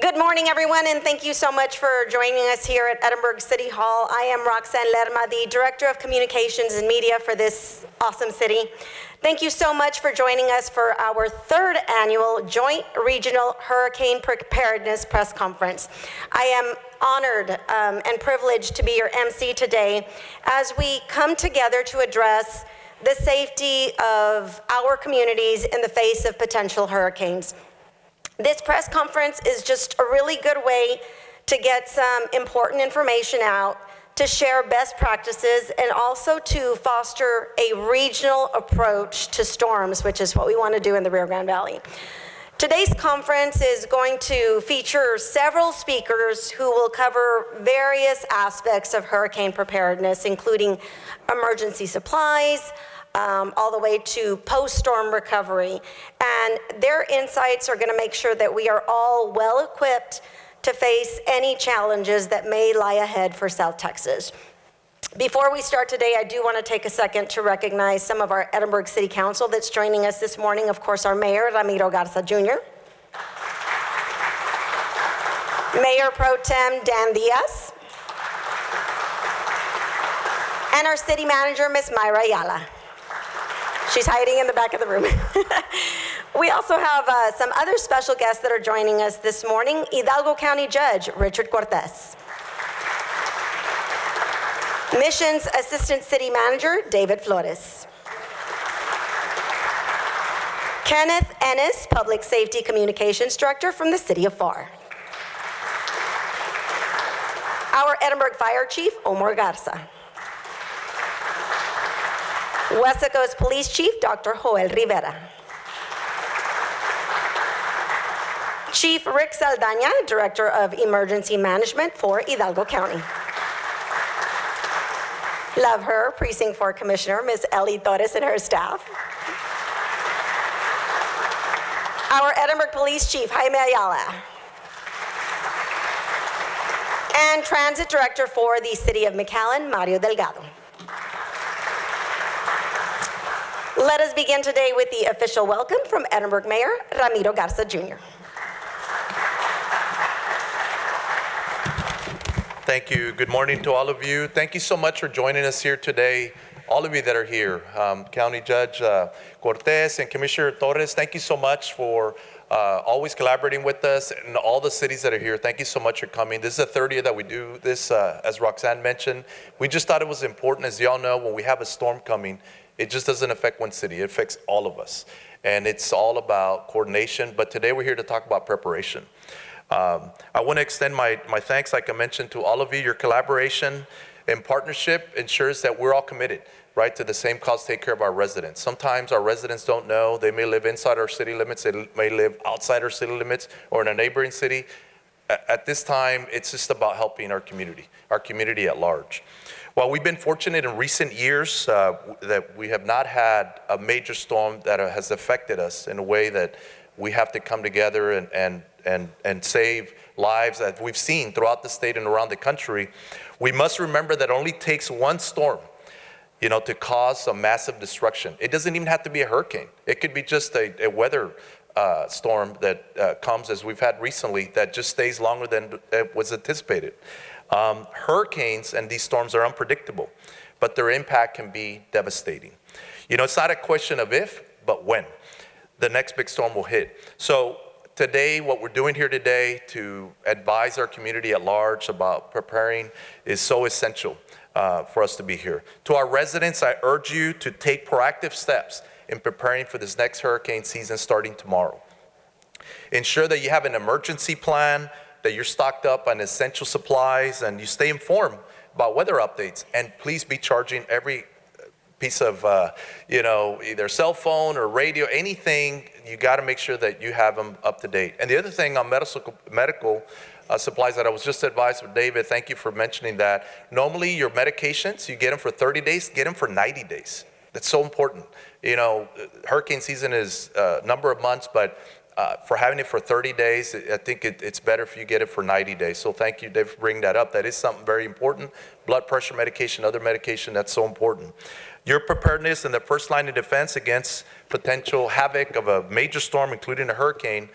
Good morning, everyone, and thank you so much for joining us here at Edinburgh City Hall. I am Roxanne Lerma, the Director of Communications and Media for this awesome city. Thank you so much for joining us for our third annual Joint Regional Hurricane Preparedness Press Conference. I am honored and privileged to be your MC today as we come together to address the safety of our communities in the face of potential hurricanes. This press conference is just a really good way to get some important information out, to share best practices, and also to foster a regional approach to storms, which is what we want to do in the Rio Grande Valley. Today's conference is going to feature several speakers who will cover various aspects of hurricane preparedness, including emergency supplies, all the way to post-storm recovery. And their insights are going to make sure that we are all well equipped to face any challenges that may lie ahead for South Texas. Before we start today, I do want to take a second to recognize some of our Edinburgh City Council that's joining us this morning. Of course, our Mayor, Ramiro Garza Jr., Mayor Pro Tem Dan Diaz, and our City Manager, Ms. Mayra Ayala. She's hiding in the back of the room. We also have some other special guests that are joining us this morning. Hidalgo County Judge Richard Cortez. Missions Assistant City Manager David Flores. Kenneth Ennis, Public Safety Communications Director from the City of FAR. Our Edinburgh Fire Chief Omar Garza. Wesco Police Chief Dr. Joel Rivera. Chief Rick Saldaña, Director of Emergency Management for Hidalgo County. Love her, Precinct 4 Commissioner, Ms. Ellie Torres and her staff. Our Edinburgh Police Chief, Jaime Ayala. And Transit Director for the City of McAllen, Mario Delgado. Let us begin today with the official welcome from Edinburgh Mayor Ramiro Garza Jr. Thank you. Good morning to all of you. Thank you so much for joining us here today. All of you that are here, County Judge Cortez and Commissioner Torres, thank you so much for always collaborating with us, and all the cities that are here. Thank you so much for coming. This is the third year that we do this, as Roxanne mentioned. We just thought it was important, as y'all know, when we have a storm coming, it just doesn't affect one city, it affects all of us. And it's all about coordination, but today we're here to talk about preparation. I want to extend my thanks, like I mentioned, to all of you. Your collaboration and partnership ensures that we're all committed, right, to the same cause, take care of our residents. Sometimes our residents don't know. They may live inside our city limits, they may live outside our city limits or in a neighboring city. At this time, it's just about helping our community at large. While we've been fortunate in recent years that we have not had a major storm that has affected us in a way that we have to come together and save lives, as we've seen throughout the state and around the country, we must remember that it only takes one storm, to cause some massive destruction. It doesn't even have to be a hurricane. It could be just a weather storm that comes, as we've had recently, that just stays longer than was anticipated. Hurricanes and these storms are unpredictable, but their impact can be devastating. It's not a question of if, but when the next big storm will hit. So today, what we're doing here today to advise our community at large about preparing is so essential for us to be here. To our residents, I urge you to take proactive steps in preparing for this next hurricane season starting tomorrow. Ensure that you have an emergency plan, that you're stocked up on essential supplies, and you stay informed about weather updates. And please be charging every piece of, either cell phone or radio, anything. You got to make sure that you have them up to date. And the other thing on medical supplies that I was just advised with David, thank you for mentioning that. Normally your medications, you get them for 30 days, get them for 90 days. That's so important. Hurricane season is a number of months, but for having it for 30 days, I think it's better if you get it for 90 days. So thank you, Dave, for bringing that up. That is something very important. Blood pressure medication, other medication, that's so important. Your preparedness and the first line of defense against potential havoc of a major storm, including a hurricane,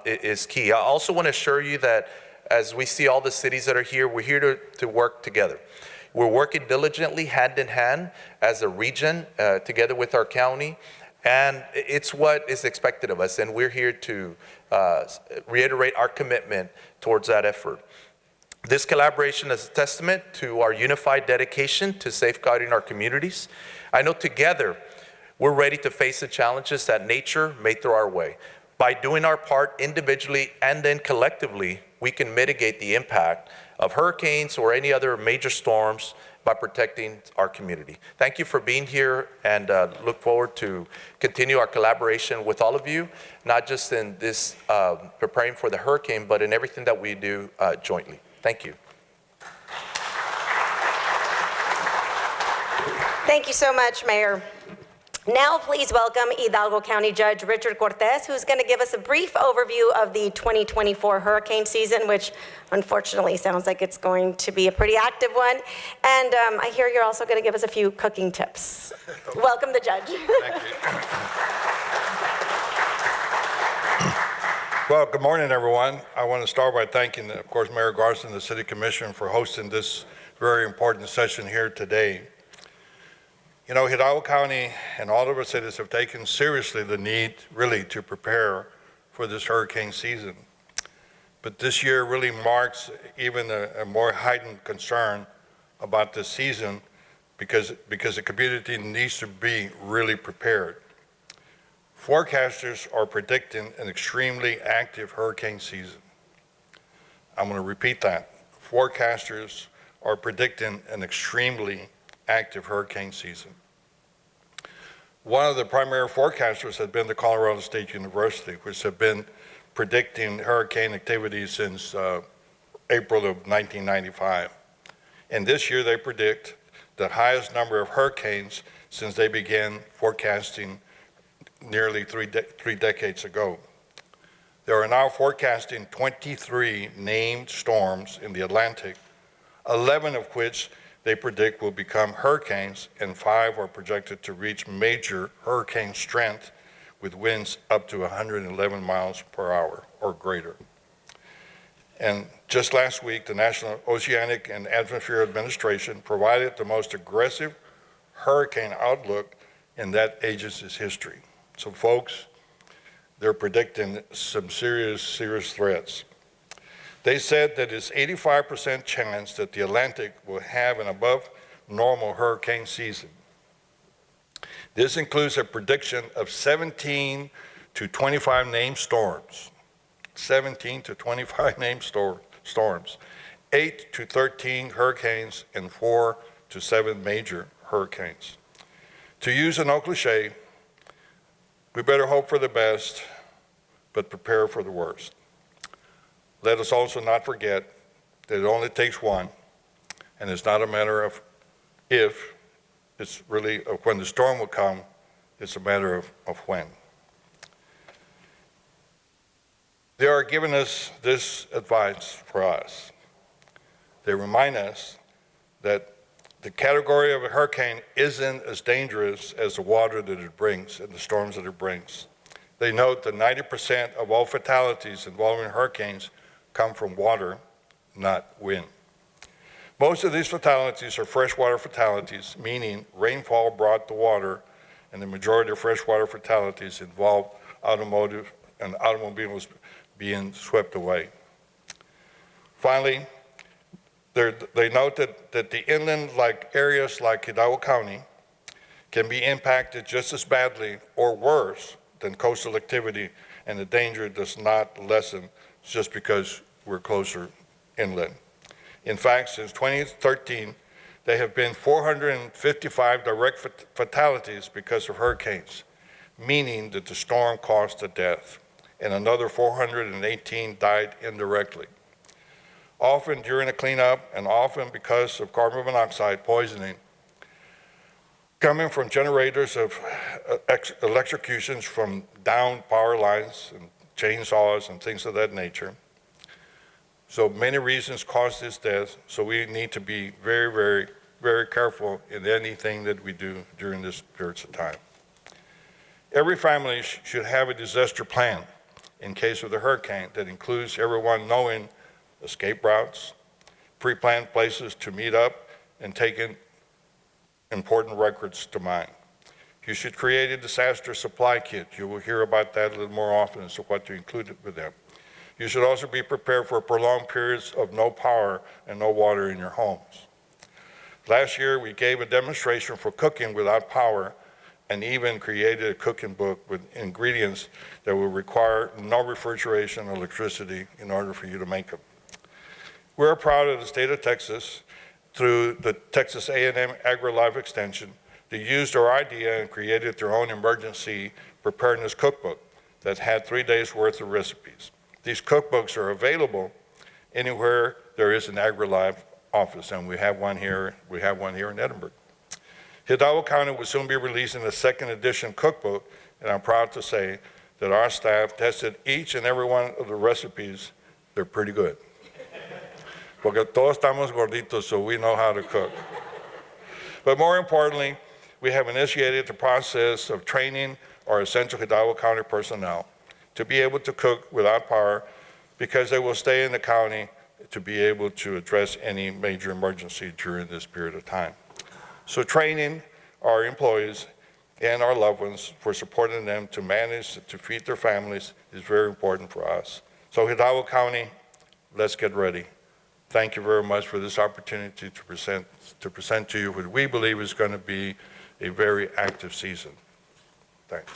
is key. I also want to assure you that as we see all the cities that are here, we're here to work together. We're working diligently, hand in hand, as a region, together with our county, and it's what is expected of us, and we're here to reiterate our commitment towards that effort. This collaboration is a testament to our unified dedication to safeguarding our communities. I know together, we're ready to face the challenges that nature may throw our way. By doing our part individually and then collectively, we can mitigate the impact of hurricanes or any other major storms by protecting our community. Thank you for being here, and look forward to continue our collaboration with all of you, not just in this preparing for the hurricane, but in everything that we do jointly. Thank you. Thank you so much, Mayor. Now, please welcome Hidalgo County Judge Richard Cortez, who's going to give us a brief overview of the 2024 hurricane season, which unfortunately sounds like it's going to be a pretty active one. And I hear you're also going to give us a few cooking tips. Welcome, the judge. Thank you. Well, good morning, everyone. I want to start by thanking, of course, Mayor Garza and the City Commission for hosting this very important session here today. You know, Hidalgo County and all of our cities have taken seriously the need really to prepare for this hurricane season. But this year really marks even a more heightened concern about this season because the community needs to be really prepared. Forecasters are predicting an extremely active hurricane season. I'm going to repeat that. Forecasters are predicting an extremely active hurricane season. One of the primary forecasters has been the Colorado State University, which have been predicting hurricane activity since April of 1995. And this year they predict the highest number of hurricanes since they began forecasting nearly three decades ago. They are now forecasting 23 named storms in the Atlantic, 11 of which they predict will become hurricanes, and 5 are projected to reach major hurricane strength with winds up to 111 miles per hour or greater. And just last week, the National Oceanic and Atmospheric Administration provided the most aggressive hurricane outlook in that agency's history. So folks, they're predicting some serious threats. They said that it's 85% chance that the Atlantic will have an above normal hurricane season. This includes a prediction of 17 to 25 named storms, 17 to 25 named storms, 8 to 13 hurricanes, and 4 to 7 major hurricanes. To use an old cliche, we better hope for the best, but prepare for the worst. Let us also not forget that it only takes one, and it's not a matter of if, it's really of when the storm will come, it's a matter of when. They are giving us this advice for us. They remind us that the category of a hurricane isn't as dangerous as the water that it brings and the storms that it brings. They note that 90% of all fatalities involving hurricanes come from water, not wind. Most of these fatalities are freshwater fatalities, meaning rainfall brought the water, and the majority of freshwater fatalities involve automobiles being swept away. Finally, they note that the inland-like areas like Hidalgo County can be impacted just as badly or worse than coastal activity, and the danger does not lessen just because we're closer inland. In fact, since 2013, there have been 455 direct fatalities because of hurricanes, meaning that the storm caused a death, and another 418 died indirectly. Often during a cleanup, and often because of carbon monoxide poisoning, coming from generators of electrocutions from down power lines and chainsaws and things of that nature. So many reasons cause this death, so we need to be very, very, very careful in anything that we do during this period of time. Every family should have a disaster plan in case of the hurricane that includes everyone knowing escape routes, pre-planned places to meet up, and taking important records to mind. You should create a disaster supply kit. You will hear about that a little more often as to what to include with them. You should also be prepared for prolonged periods of no power and no water in your homes. Last year, we gave a demonstration for cooking without power and even created a cooking book with ingredients that will require no refrigeration or electricity in order for you to make them. We're proud of the state of Texas, through the Texas A&M Agri-Life Extension, they used our idea and created their own emergency preparedness cookbook that had 3 days worth of recipes. These cookbooks are available anywhere there is an Agri-Life office, and we have one here in Edinburgh. Hidalgo County will soon be releasing a second edition cookbook, and I'm proud to say that our staff tested each and every one of the recipes. They're pretty good. Porque todos estamos gorditos, so we know how to cook. But more importantly, we have initiated the process of training our essential Hidalgo County personnel to be able to cook without power, because they will stay in the county to be able to address any major emergency during this period of time. So training our employees and our loved ones for supporting them to manage, to feed their families is very important for us. So Hidalgo County, let's get ready. Thank you very much for this opportunity to present to you what we believe is going to be a very active season. Thanks.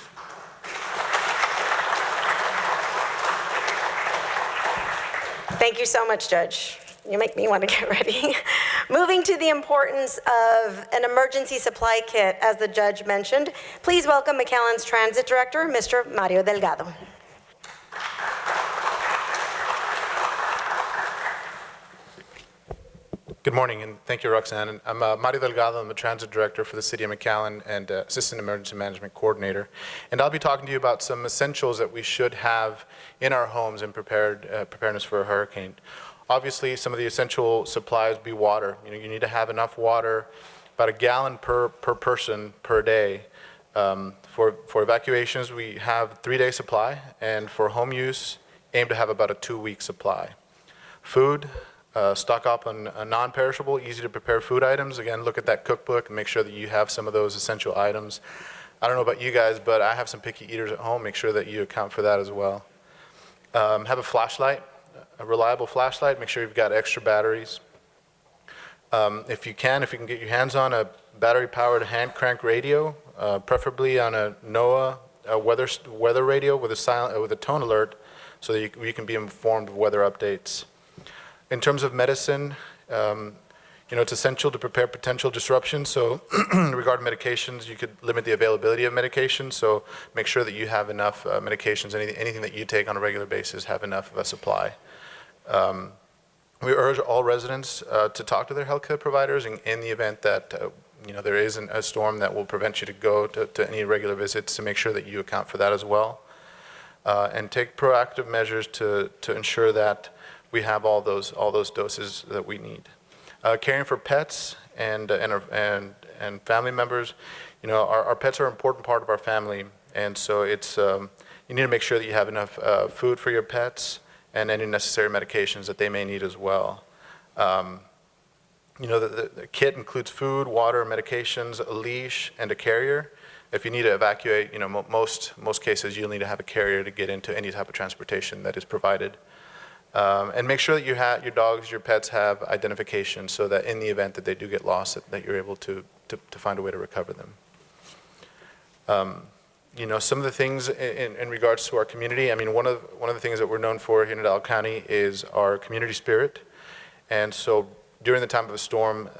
Thank you so much, Judge. You make me want to get ready. Moving to the importance of an emergency supply kit, as the judge mentioned, please welcome McAllen's Transit Director, Mr. Mario Delgado. Good morning, and thank you, Roxanne. I'm Mario Delgado. I'm the Transit Director for the City of McAllen and Assistant Emergency Management Coordinator. And I'll be talking to you about some essentials that we should have in our homes in preparedness for a hurricane. Obviously, some of the essential supplies be water. You need to have enough water, about a gallon per person per day. For evacuations, we have 3-day supply, and for home use, aim to have about a 2-week supply. Food. Stock up on non-perishable, easy to prepare food items. Again, look at that cookbook and make sure that you have some of those essential items. I don't know about you guys, but I have some picky eaters at home. Make sure that you account for that as well. Have a flashlight, a reliable flashlight. Make sure you've got extra batteries. If you can get your hands on a battery-powered hand crank radio, preferably on a NOAA weather radio with a tone alert, so that you can be informed of weather updates. In terms of medicine, it's essential to prepare potential disruptions. So regarding medications, you could limit the availability of medications. So make sure that you have enough medications, anything that you take on a regular basis, have enough of a supply. We urge all residents to talk to their healthcare providers in the event that there isn't a storm that will prevent you to go to any regular visits, to make sure that you account for that as well. And take proactive measures to ensure that we have all those doses that we need. Caring for pets and family members, our pets are an important part of our family, and so it's you need to make sure that you have enough food for your pets and any necessary medications that they may need as well. The kit includes food, water, medications, a leash, and a carrier. If you need to evacuate, most cases you'll need to have a carrier to get into any type of transportation that is provided. And make sure that your dogs, your pets have identification, so that in the event that they do get lost, that you're able to find a way to recover them. Some of the things in regards to our community, one of the things that we're known for here in Hidalgo County is our community spirit. And so during the time of a storm,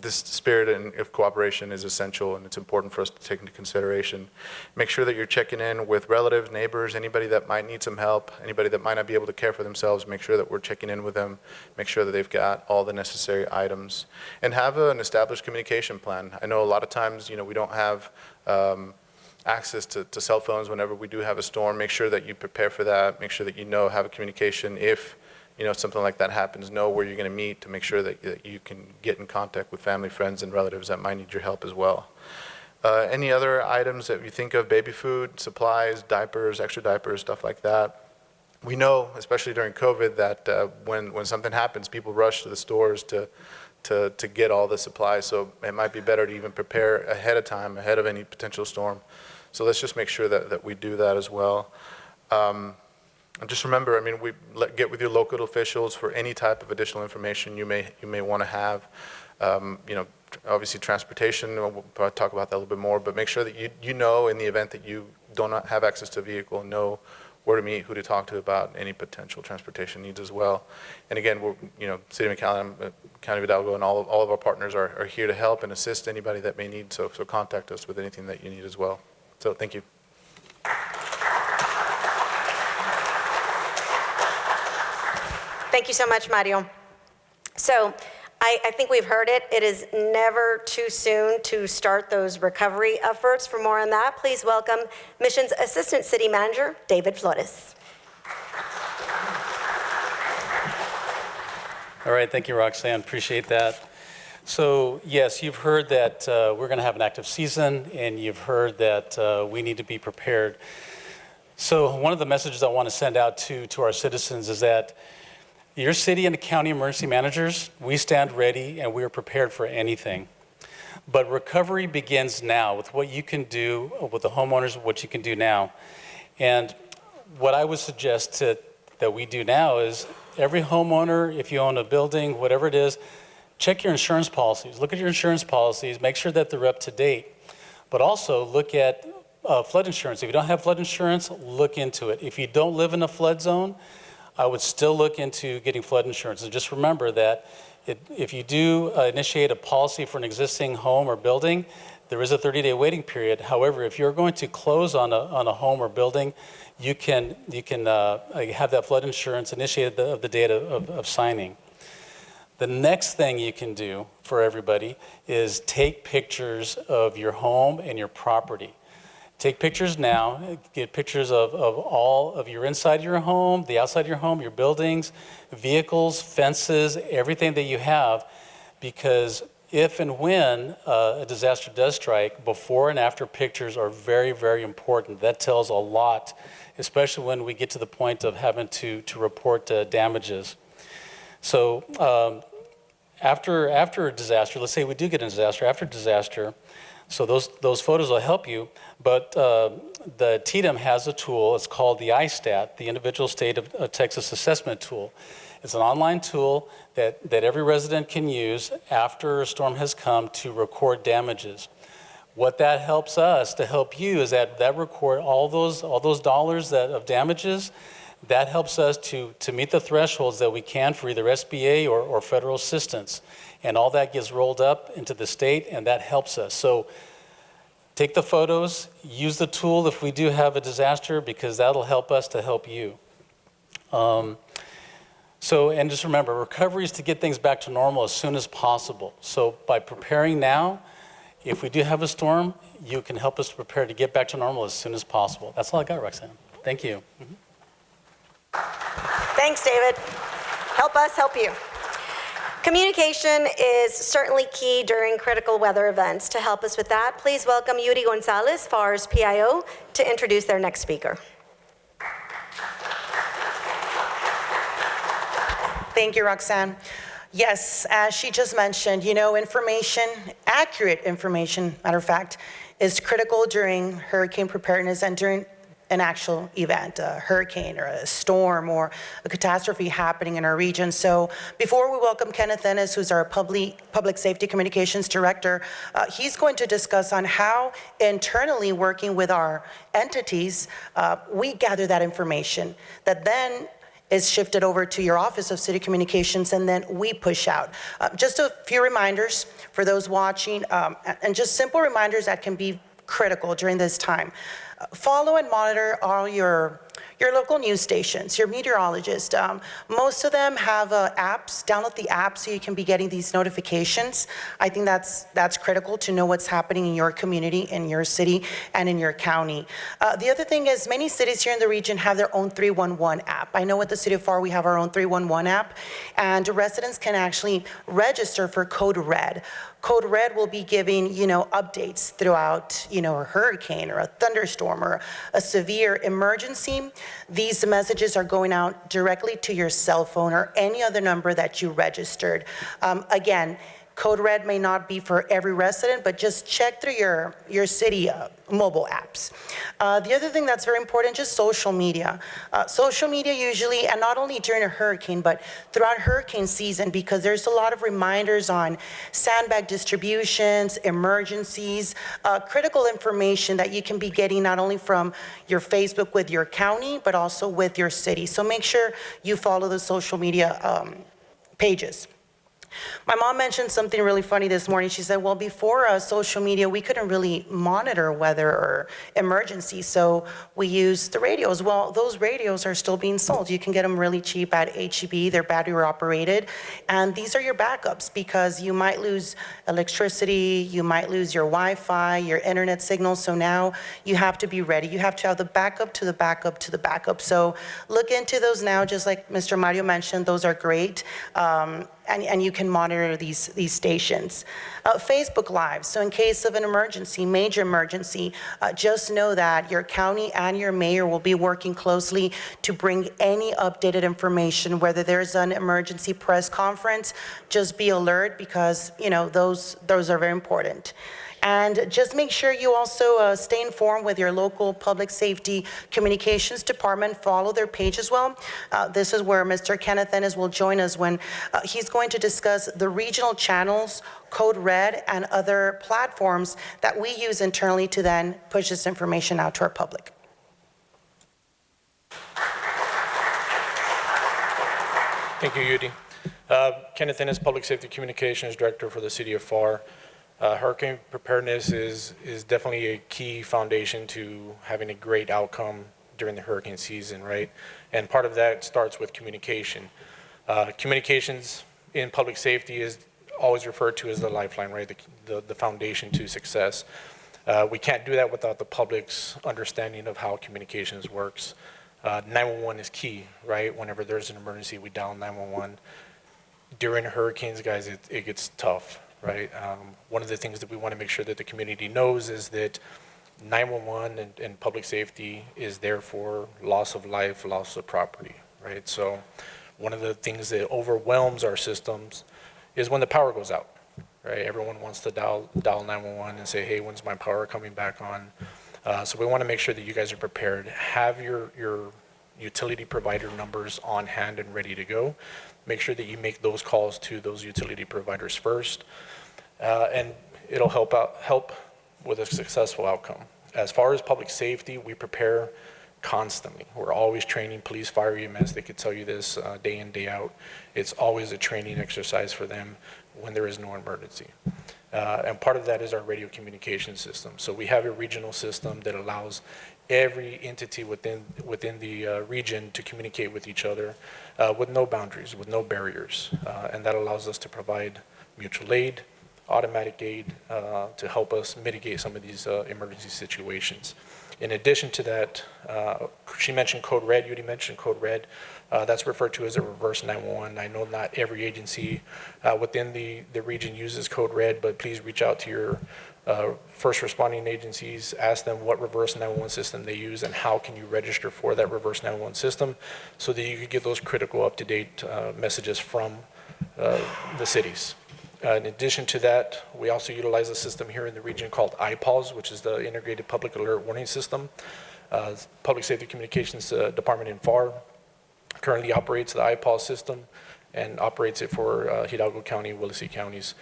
this spirit of cooperation is essential, and it's important for us to take into consideration. Make sure that you're checking in with relatives, neighbors, anybody that might need some help, anybody that might not be able to care for themselves. Make sure that we're checking in with them, make sure that they've got all the necessary items, and have an established communication plan. I know a lot of times, we don't have access to cell phones whenever we do have a storm. Make sure that you prepare for that. Make sure that have a communication if something like that happens, know where you're going to meet, to make sure that you can get in contact with family, friends, and relatives that might need your help as well. Any other items that you think of, baby food, supplies, diapers, extra diapers, stuff like that. We know, especially during COVID, that when something happens, people rush to the stores to get all the supplies. So it might be better to even prepare ahead of time, ahead of any potential storm. So let's just make sure that we do that as well. And just remember, I mean, get with your local officials for any type of additional information you may want to have. Obviously transportation, we'll probably talk about that a little bit more, but make sure that you know in the event that you do not have access to a vehicle, know where to meet, who to talk to about any potential transportation needs as well. And again, City of McAllen, County of Hidalgo, and all of our partners are here to help and assist anybody that may need, so contact us with anything that you need as well. So thank you. Thank you so much, Mario. So I think we've heard it. It is never too soon to start those recovery efforts. For more on that, please welcome Missions Assistant City Manager, David Flores. All right, thank you, Roxanne. Appreciate that. So yes, you've heard that we're going to have an active season, and you've heard that we need to be prepared. So one of the messages I want to send out to our citizens is that your city and the county emergency managers, we stand ready and we are prepared for anything. But recovery begins now with what you can do with the homeowners, what you can do now. And what I would suggest that we do now is every homeowner, if you own a building, whatever it is, check your insurance policies. Look at your insurance policies, make sure that they're up to date. But also look at flood insurance. If you don't have flood insurance, look into it. If you don't live in a flood zone, I would still look into getting flood insurance. And just remember that if you do initiate a policy for an existing home or building, there is a 30-day waiting period. However, if you're going to close on a home or building, you can have that flood insurance initiated the date of signing. The next thing you can do for everybody is take pictures of your home and your property. Take pictures now, get pictures of all of your inside your home, the outside of your home, your buildings, vehicles, fences, everything that you have, because if and when a disaster does strike, before and after pictures are very, very important. That tells a lot, especially when we get to the point of having to report damages. So after a disaster, let's say we do get a disaster, after disaster, so those photos will help you, but the TDM has a tool. It's called the ISTAT, the Individual State of Texas Assessment Tool. It's an online tool that every resident can use after a storm has come to record damages. What that helps us to help you is that record all those dollars of damages. That helps us to meet the thresholds that we can for either SBA or federal assistance. And all that gets rolled up into the state, and that helps us. So take the photos, use the tool if we do have a disaster, because that'll help us to help you. And just remember, recovery is to get things back to normal as soon as possible. So by preparing now, if we do have a storm, you can help us prepare to get back to normal as soon as possible. That's all I got, Roxanne. Thank you. Thanks, David. Help us help you. Communication is certainly key during critical weather events. To help us with that, please welcome Yuri Gonzalez, FAR's PIO, to introduce their next speaker. Thank you, Roxanne. Yes, as she just mentioned, information, accurate information, matter of fact, is critical during hurricane preparedness and during an actual event, a hurricane or a storm or a catastrophe happening in our region. So before we welcome Kenneth Ennis, who's our Public Safety Communications Director, he's going to discuss on how internally working with our entities, we gather that information that then is shifted over to your Office of City Communications, and then we push out. Just a few reminders for those watching, and just simple reminders that can be critical during this time. Follow and monitor all your local news stations, your meteorologists. Most of them have apps. Download the app so you can be getting these notifications. I think that's critical to know what's happening in your community, in your city, and in your county. The other thing is many cities here in the region have their own 311 app. I know at the City of FAR we have our own 311 app, and residents can actually register for Code Red. Code Red will be giving, updates throughout, a hurricane or a thunderstorm or a severe emergency. These messages are going out directly to your cell phone or any other number that you registered. Again, Code Red may not be for every resident, but just check through your city mobile apps. The other thing that's very important, just social media. Social media usually, and not only during a hurricane, but throughout hurricane season, because there's a lot of reminders on sandbag distributions, emergencies, critical information that you can be getting not only from your Facebook with your county, but also with your city. So make sure you follow the social media pages. My mom mentioned something really funny this morning. She said, well, before social media, we couldn't really monitor weather or emergencies, so we used the radios. Well, those radios are still being sold. You can get them really cheap at H-E-B. They're battery operated, and these are your backups because you might lose electricity, you might lose your Wi-Fi, your internet signal, so now you have to be ready. You have to have the backup to the backup to the backup. So look into those now, just like Mr. Mario mentioned, those are great. And you can monitor these stations. Facebook Live, so in case of an emergency, major emergency, just know that your county and your mayor will be working closely to bring any updated information, whether there's an emergency press conference, just be alert because, those are very important. And just make sure you also stay informed with your local public safety communications department. Follow their page as well. This is where Mr. Kenneth Ennis will join us when he's going to discuss the regional channels, Code Red, and other platforms that we use internally to then push this information out to our public. Thank you, Yudi. Kenneth Ennis, Public Safety Communications Director for the City of FAR. Hurricane preparedness is definitely a key foundation to having a great outcome during the hurricane season, right? And part of that starts with communication. Communications in public safety is always referred to as the lifeline, right? The foundation to success. We can't do that without the public's understanding of how communications works. 911 is key, right? Whenever there's an emergency, we dial 911. During hurricanes, guys, it gets tough. Right. One of the things that we want to make sure that the community knows is that 911 and public safety is there for loss of life, loss of property, right? So one of the things that overwhelms our systems is when the power goes out, right? Everyone wants to dial 911 and say, hey, when's my power coming back on? So we want to make sure that you guys are prepared. Have your utility provider numbers on hand and ready to go. Make sure that you make those calls to those utility providers first, and it'll help with a successful outcome. As far as public safety, we prepare constantly. We're always training police, fire, EMS. They could tell you this day in, day out. It's always a training exercise for them when there is no emergency. And part of that is our radio communication system. So we have a regional system that allows every entity within the region to communicate with each other with no boundaries, with no barriers. And that allows us to provide mutual aid, automatic aid to help us mitigate some of these emergency situations. In addition to that, she mentioned Code Red, Yudi mentioned Code Red. That's referred to as a reverse 911. I know not every agency within the region uses Code Red, but please reach out to your first responding agencies, ask them what reverse 911 system they use and how can you register for that reverse 911 system so that you can get those critical up-to-date messages from the cities. In addition to that, we also utilize a system here in the region called IPAWS, which is the Integrated Public Alert Warning System. Public Safety Communications Department in FAR currently operates the IPAWS system and operates it for Hidalgo County, Willacy counties.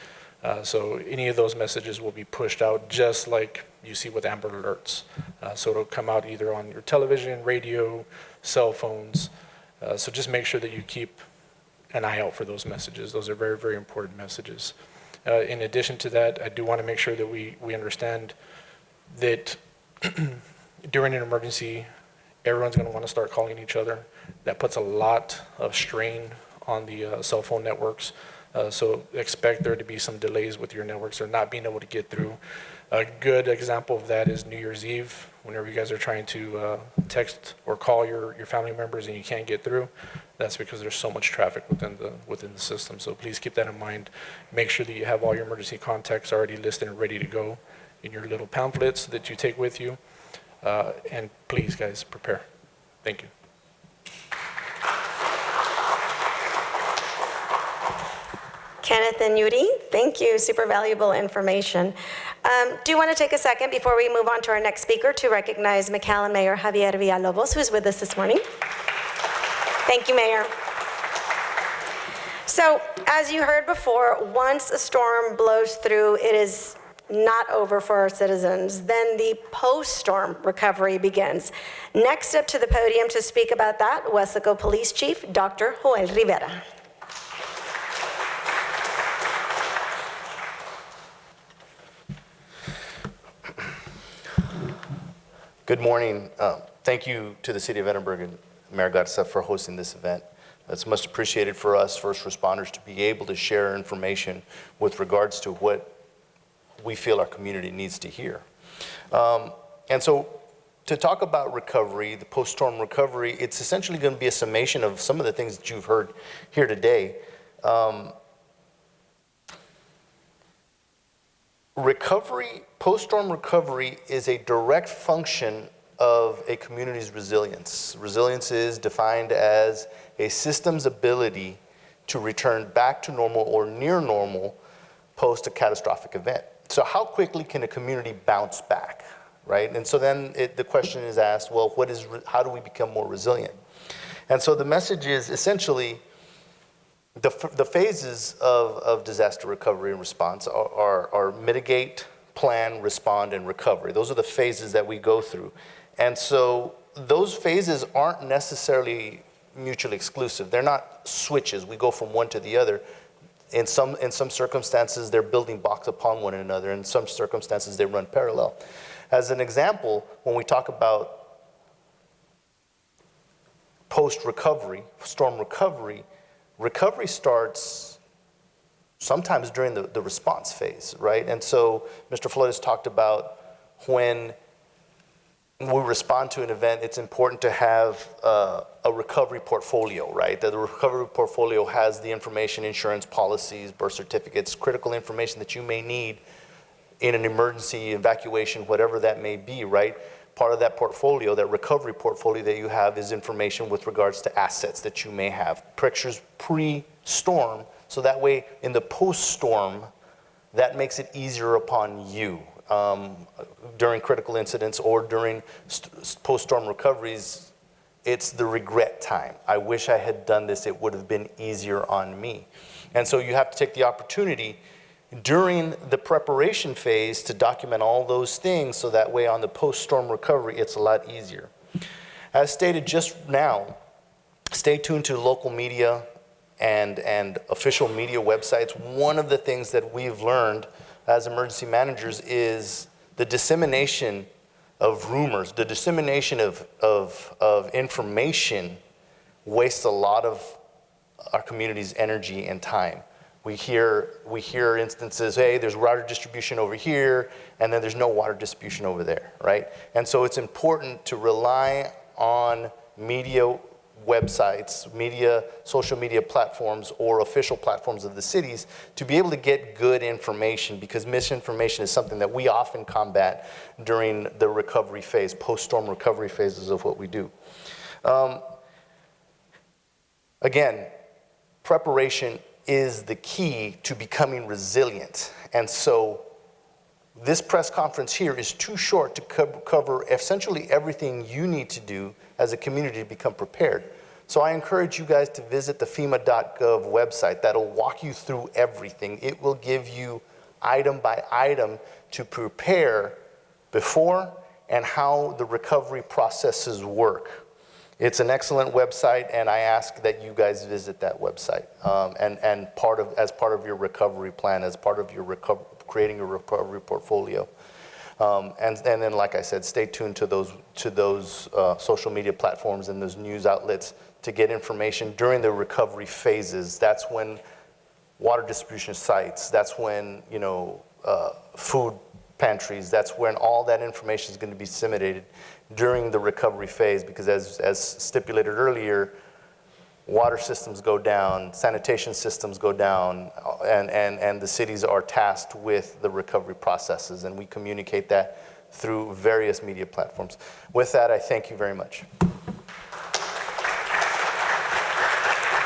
So any of those messages will be pushed out just like you see with Amber Alerts. So it'll come out either on your television, radio, cell phones. So just make sure that you keep an eye out for those messages. Those are very, very important messages. In addition to that, I do want to make sure that we understand that during an emergency, everyone's going to want to start calling each other. That puts a lot of strain on the cell phone networks. So expect there to be some delays with your networks or not being able to get through. A good example of that is New Year's Eve. Whenever you guys are trying to text or call your family members and you can't get through, that's because there's so much traffic within the system. So please keep that in mind. Make sure that you have all your emergency contacts already listed and ready to go in your little pamphlets that you take with you. And please, guys, prepare. Thank you. Kenneth and Yuri, thank you. Super valuable information. Do you want to take a second before we move on to our next speaker to recognize McAllen Mayor Javier Villalobos, who's with us this morning? Thank you, Mayor. So, as you heard before, once a storm blows through, it is not over for our citizens. Then the post-storm recovery begins. Next up to the podium to speak about that, Weslaco Police Chief, Dr. Joel Rivera. Good morning. Thank you to the City of Edinburg and Mayor Garza for hosting this event. It's much appreciated for us first responders to be able to share information with regards to what we feel our community needs to hear. And so to talk about recovery, the post-storm recovery, it's essentially going to be a summation of some of the things that you've heard here today. Recovery, post-storm recovery is a direct function of a community's resilience. Resilience is defined as a system's ability to return back to normal or near normal post a catastrophic event. So how quickly can a community bounce back, right? And so then the question is asked, well, how do we become more resilient? And so the message is essentially the phases of disaster recovery and response are mitigate, plan, respond, and recovery. Those are the phases that we go through. And so those phases aren't necessarily mutually exclusive. They're not switches. We go from one to the other. In some circumstances, they're building blocks upon one another. In some circumstances, they run parallel. As an example, when we talk about post-recovery, storm recovery, recovery starts sometimes during the response phase, right? And so Mr. Flores talked about when we respond to an event, it's important to have a recovery portfolio, right? That the recovery portfolio has the information, insurance policies, birth certificates, critical information that you may need in an emergency, evacuation, whatever that may be, right? Part of that portfolio, that recovery portfolio that you have, is information with regards to assets that you may have. Pictures pre-storm, so that way in the post-storm, that makes it easier upon you. During critical incidents or during post-storm recoveries, it's the regret time. I wish I had done this, it would have been easier on me. And so you have to take the opportunity during the preparation phase to document all those things, so that way on the post-storm recovery, it's a lot easier. As stated just now, stay tuned to local media and official media websites. One of the things that we've learned as emergency managers is the dissemination of rumors, the dissemination of information wastes a lot of our community's energy and time. We hear instances, hey, there's water distribution over here, and then there's no water distribution over there, right? And so it's important to rely on media websites, social media platforms, or official platforms of the cities to be able to get good information, because misinformation is something that we often combat during the recovery phase, post-storm recovery phases of what we do. Again, preparation is the key to becoming resilient. And so this press conference here is too short to cover essentially everything you need to do as a community to become prepared. So I encourage you guys to visit the FEMA.gov website. That'll walk you through everything. It will give you item by item to prepare before and how the recovery processes work. It's an excellent website, and I ask that you guys visit that website and as part of your recovery plan, as part of your creating a recovery portfolio. And then, like I said, stay tuned to those social media platforms and those news outlets to get information during the recovery phases. That's when water distribution sites, that's when, food pantries, that's when all that information is going to be disseminated during the recovery phase, because as stipulated earlier, water systems go down, sanitation systems go down, and the cities are tasked with the recovery processes, and we communicate that through various media platforms. With that, I thank you very much.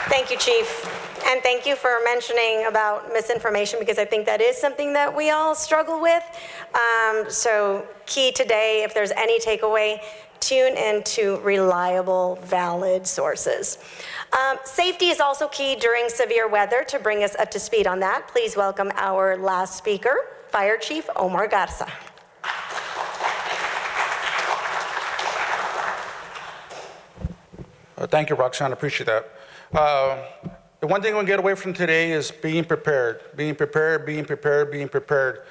Thank you, Chief. And thank you for mentioning about misinformation, because I think that is something that we all struggle with. So key today, if there's any takeaway, tune into reliable, valid sources. Safety is also key during severe weather. To bring us up to speed on that, please welcome our last speaker, Fire Chief Omar Garza. Thank you, Roxanne. I appreciate that. The one thing we'll get away from today is being prepared. Being prepared, being prepared, being prepared.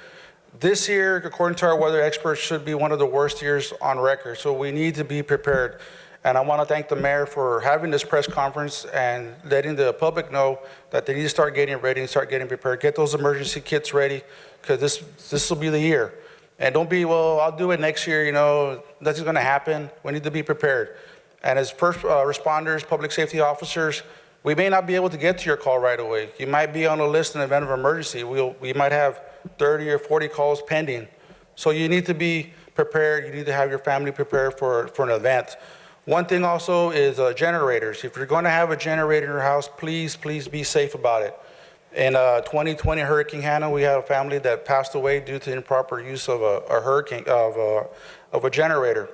This year, according to our weather experts, should be one of the worst years on record, so we need to be prepared. And I want to thank the mayor for having this press conference and letting the public know that they need to start getting ready and start getting prepared. Get those emergency kits ready, because this will be the year. And don't be, well, I'll do it next year, nothing's going to happen. We need to be prepared. And as first responders, public safety officers, we may not be able to get to your call right away. You might be on a list in the event of emergency. We might have 30 or 40 calls pending. So you need to be prepared. You need to have your family prepared for an event. One thing also is generators. If you're going to have a generator in your house, please be safe about it. In 2020 Hurricane Hannah, we had a family that passed away due to improper use of a generator.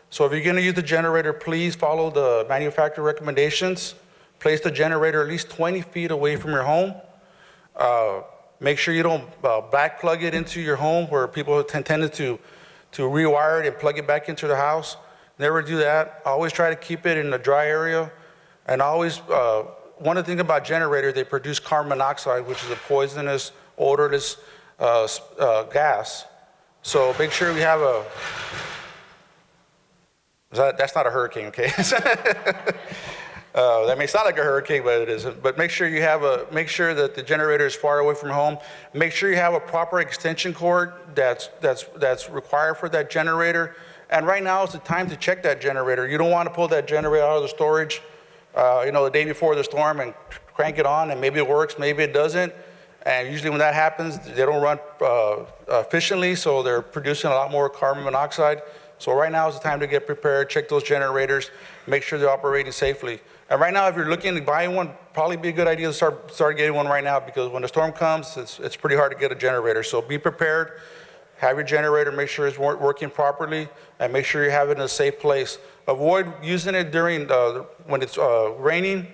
So if you're going to use the generator, please follow the manufacturer recommendations. Place the generator at least 20 feet away from your home. Make sure you don't back plug it into your home, where people tended to rewire it and plug it back into the house. Never do that. Always try to keep it in a dry area. And always, one of the things about generators, they produce carbon monoxide, which is a poisonous, odorless gas. So make sure we have that's not a hurricane, okay? That may sound like a hurricane, but it isn't. But make sure make sure that the generator is far away from home. Make sure you have a proper extension cord that's required for that generator. And right now is the time to check that generator. You don't want to pull that generator out of the storage, the day before the storm and crank it on, and maybe it works, maybe it doesn't. And usually when that happens, they don't run efficiently, so they're producing a lot more carbon monoxide. So right now is the time to get prepared, check those generators, make sure they're operating safely. And right now, if you're looking to buy one, probably be a good idea to start getting one right now, because when the storm comes, it's pretty hard to get a generator. So be prepared, have your generator, make sure it's working properly, and make sure you have it in a safe place. Avoid using it during when it's raining.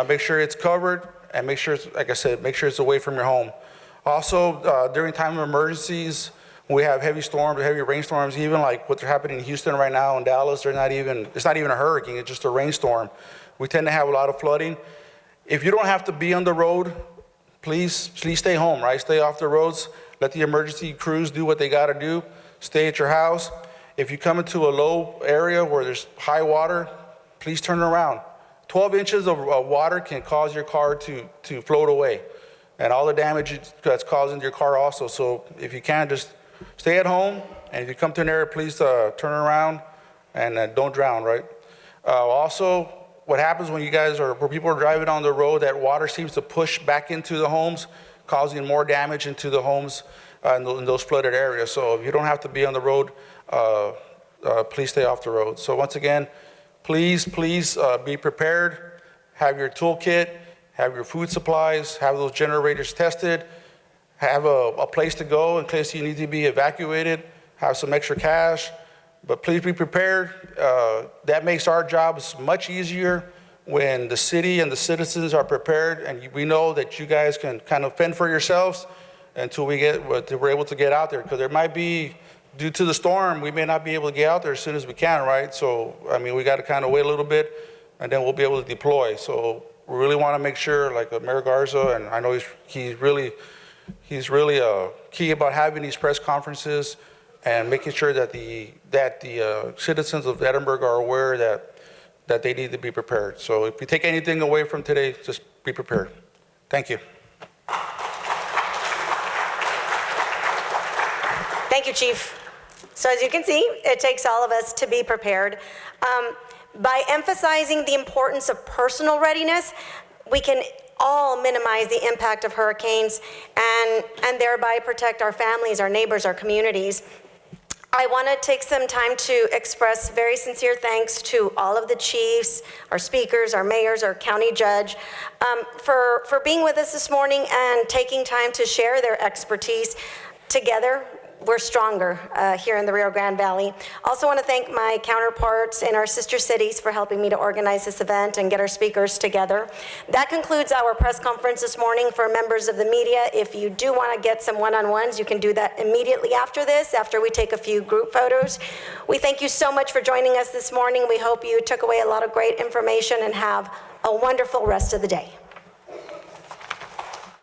Make sure it's covered, and make sure, like I said, make sure it's away from your home. Also, during time of emergencies, we have heavy storms, heavy rainstorms, even like what's happening in Houston right now in Dallas. It's not even a hurricane, it's just a rainstorm. We tend to have a lot of flooding. If you don't have to be on the road, please stay home, right? Stay off the roads. Let the emergency crews do what they got to do. Stay at your house. If you come into a low area where there's high water, please turn around. 12 inches of water can cause your car to float away, and all the damage that's causing your car also. So if you can, just stay at home, and if you come to an area, please turn around and don't drown, right? Also, what happens when people are driving on the road, that water seems to push back into the homes, causing more damage into the homes in those flooded areas. So if you don't have to be on the road, please stay off the road. So once again, please be prepared. Have your toolkit, have your food supplies, have those generators tested, have a place to go in case you need to be evacuated, have some extra cash. But please be prepared. That makes our jobs much easier when the city and the citizens are prepared, and we know that you guys can kind of fend for yourselves until we're able to get out there. Because there might be, due to the storm, we may not be able to get out there as soon as we can, right? So, we got to kind of wait a little bit, and then we'll be able to deploy. So we really want to make sure, like Mayor Garza, and I know he's really key about having these press conferences. and making sure that the citizens of Edinburgh are aware that they need to be prepared. So if you take anything away from today, just be prepared. Thank you. Thank you, Chief. So as you can see, it takes all of us to be prepared. By emphasizing the importance of personal readiness, we can all minimize the impact of hurricanes and thereby protect our families, our neighbors, our communities. I want to take some time to express very sincere thanks to all of the chiefs, our speakers, our mayors, our county judge, for being with us this morning and taking time to share their expertise. Together, we're stronger here in the Rio Grande Valley. Also want to thank my counterparts in our sister cities for helping me to organize this event and get our speakers together. That concludes our press conference this morning for members of the media. If you do want to get some one-on-ones, you can do that immediately after this, after we take a few group photos. We thank you so much for joining us this morning. We hope you took away a lot of great information and have a wonderful rest of the day.